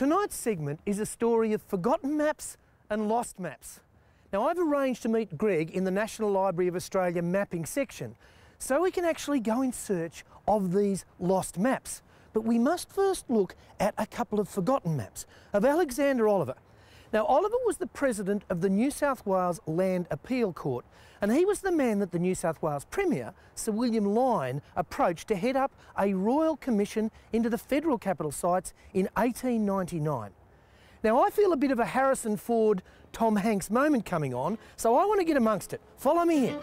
Tonight's segment is a story of forgotten maps and lost maps. Now, I've arranged to meet Greg in the National Library of Australia mapping section so we can actually go in search of these lost maps. But we must first look at a couple of forgotten maps of Alexander Oliver. Now, Oliver was the president of the New South Wales Land Appeal Court, and he was the man that the New South Wales Premier, Sir William Lyne, approached to head up a royal commission into the federal capital sites in 1899. Now, I feel a bit of a Harrison Ford, Tom Hanks moment coming on, so I want to get amongst it. Follow me in.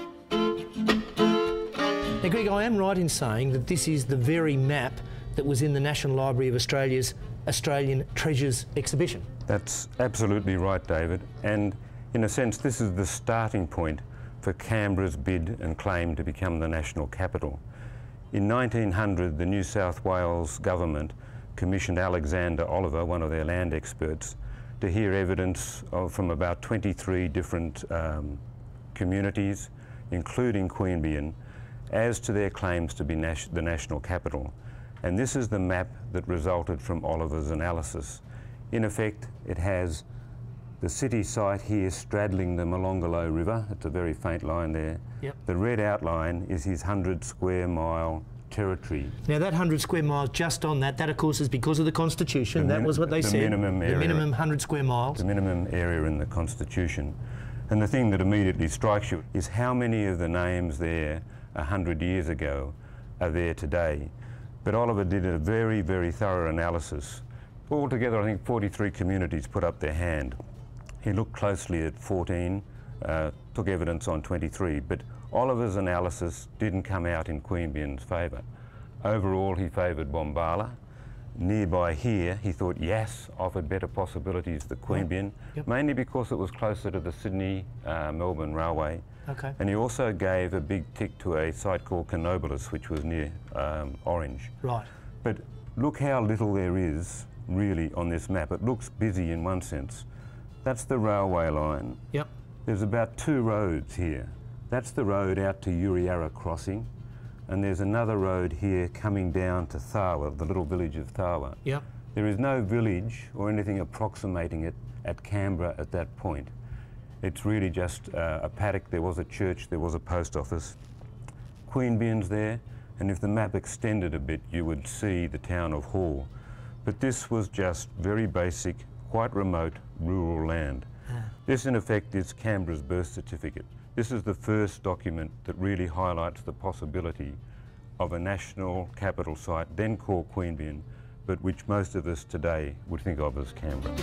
Now, Greg, I am right in saying that this is the very map that was in the National Library of Australia's Australian Treasures exhibition. That's absolutely right, David. And in a sense, this is the starting point for Canberra's bid and claim to become the national capital. In 1900, the New South Wales government commissioned Alexander Oliver, one of their land experts, to hear evidence from about 23 different communities, including Queanbeyan, as to their claims to be the national capital. And this is the map that resulted from Oliver's analysis. In effect, it has the city site here straddling the Molonglo River. It's a very faint line there. Yep. The red outline is his 100 square mile territory. Now, that 100 square miles, just on that of course is because of the Constitution. That was what they said. Minimum area, the minimum 100 square miles. The minimum area in the Constitution. And the thing that immediately strikes you is how many of the names there 100 years ago are there today. But Oliver did a very, very thorough analysis. Altogether, I think 43 communities put up their hand. He looked closely at 14, took evidence on 23, but Oliver's analysis didn't come out in Queanbeyan's favour. Overall, he favoured Bombala. Nearby here, he thought Yass offered better possibilities to Queanbeyan, mainly because it was closer to the Sydney-Melbourne Railway. Okay. And he also gave a big tick to a site called Canobolas, which was near Orange. Right. But look how little there is really on this map. It looks busy in one sense. That's the railway line. Yep. There's about 2 roads here. That's the road out to Uriara Crossing, and there's another road here coming down to Tharwa, the little village of Tharwa. Yep. There is no village or anything approximating it at Canberra at that point. It's really just a paddock. There was a church, there was a post office. Queanbeyan's there, and if the map extended a bit, you would see the town of Hall. But this was just very basic, quite remote, rural land. This, in effect, is Canberra's birth certificate. This is the first document that really highlights the possibility of a national capital site, then called Queanbeyan, but which most of us today would think of as Canberra.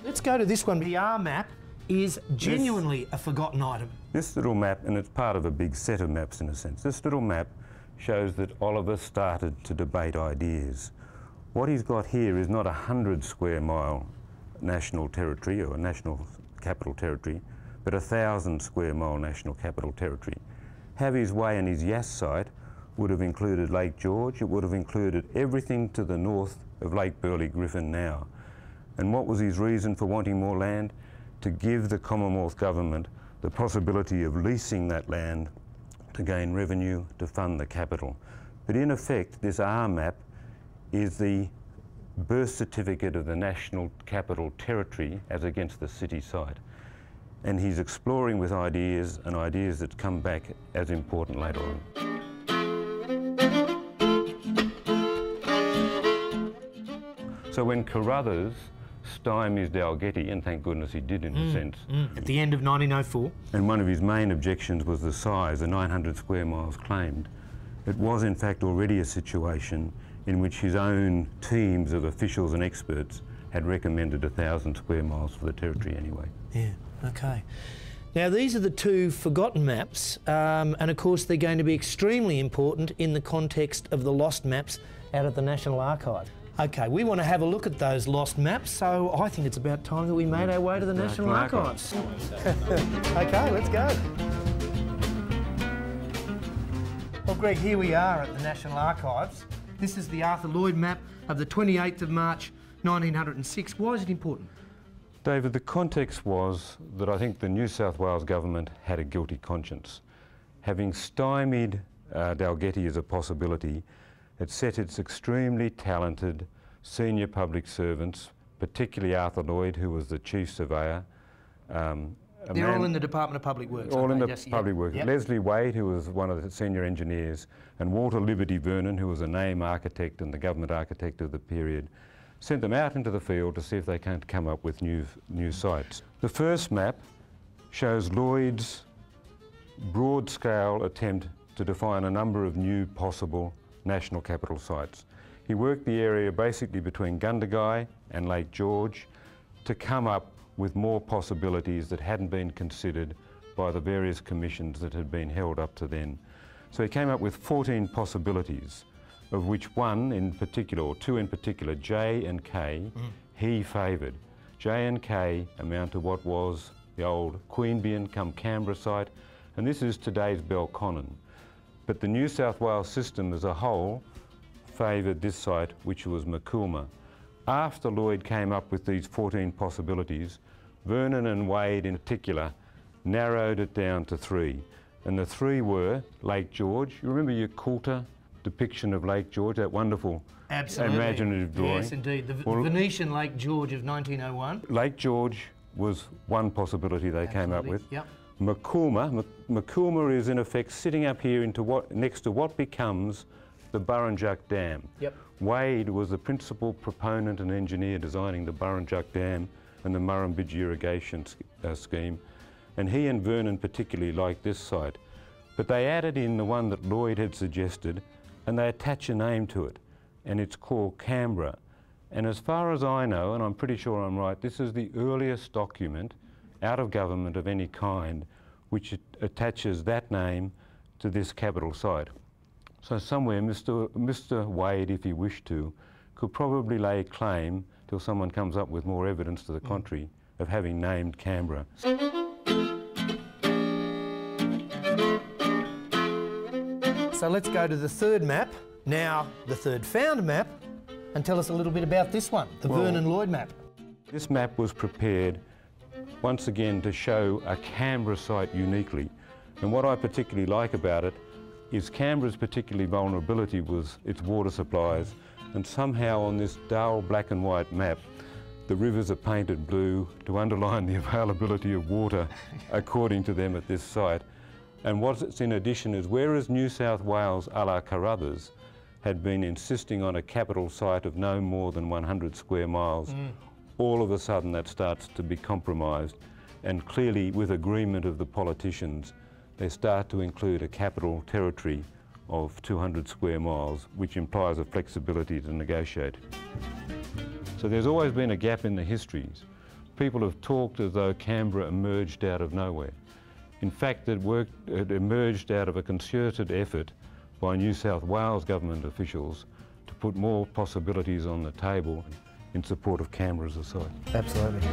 Let's go to this one. The R map is genuinely a forgotten item. This little map, and it's part of a big set of maps in a sense, this little map shows that Oliver started to debate ideas. What he's got here is not a 100 square mile national territory or a national capital territory, but 1,000 square mile national capital territory. Have his way and his Yass site would have included Lake George, it would have included everything to the north of Lake Burley Griffin now. And what was his reason for wanting more land? To give the Commonwealth government the possibility of leasing that land to gain revenue to fund the capital. But in effect, this R map is the birth certificate of the national capital territory as against the city site. And he's exploring with ideas, and ideas that come back as important later on. So when Carruthers stymies Dalgety, and thank goodness he did in a sense. At the end of 1904. And one of his main objections was the size, the 900 square miles claimed. It was in fact already a situation in which his own teams of officials and experts had recommended 1,000 square miles for the territory anyway. Yeah, okay. Now these are the 2 forgotten maps, and of course they're going to be extremely important in the context of the lost maps out at the National Archive. Okay, we want to have a look at those lost maps, so I think it's about time that we made our way to the National Archives. Okay, let's go. Well, Greg, here we are at the National Archives. This is the Arthur Lloyd map of the 28th of March 1906. Why is it important? David, the context was that I think the New South Wales government had a guilty conscience. Having stymied Dalgety as a possibility, it set its extremely talented senior public servants, particularly Arthur Lloyd, who was the chief surveyor. They're all in the Department of Public Works. All in the public works. Yep. Leslie Wade, who was one of the senior engineers, and Walter Liberty Vernon, who was a name architect and the government architect of the period, sent them out into the field to see if they can't come up with new sites. The first map shows Lloyd's broad-scale attempt to define a number of new possible national capital sites. He worked the area basically between Gundagai and Lake George to come up with more possibilities that hadn't been considered by the various commissions that had been held up to then. So he came up with 14 possibilities, of which one in particular, or two in particular, J and K, he favoured. J and K amount to what was the old Queanbeyan cum Canberra site, and this is today's Belconnen. But the New South Wales system as a whole favoured this site, which was Macooma. After Lloyd came up with these 14 possibilities, Vernon and Wade in particular narrowed it down to 3. And the 3 were Lake George. You remember your Coulter depiction of Lake George, that wonderful imaginative drawing? Yes, indeed. The Venetian Lake George of 1901. Lake George was one possibility they came up with. Yep. Macooma is in effect sitting up here next to what becomes the Burrinjuck Dam. Yep. Wade was the principal proponent and engineer designing the Burrinjuck Dam and the Murrumbidgee irrigation scheme, and he and Vernon particularly liked this site. But they added in the one that Lloyd had suggested, and they attach a name to it, and it's called Canberra. And as far as I know, and I'm pretty sure I'm right, this is the earliest document out of government of any kind which attaches that name to this capital site. So somewhere Mr. Wade, if he wished to, could probably lay claim, till someone comes up with more evidence to the contrary, of having named Canberra. So let's go to the third map, now the third found map, and tell us a little bit about this one, the Vernon Lloyd map. This map was prepared once again to show a Canberra site uniquely. And what I particularly like about it is Canberra's particularly vulnerability was its water supplies, and somehow on this dull black and white map the rivers are painted blue to underline the availability of water according to them at this site. And what's in addition is, whereas New South Wales a la Carruthers had been insisting on a capital site of no more than 100 square miles, all of a sudden that starts to be compromised, and clearly with agreement of the politicians they start to include a capital territory of 200 square miles, which implies a flexibility to negotiate. So there's always been a gap in the histories. People have talked as though Canberra emerged out of nowhere. In fact, it emerged out of a concerted effort by New South Wales government officials to put more possibilities on the table in support of Canberra as a site. Absolutely.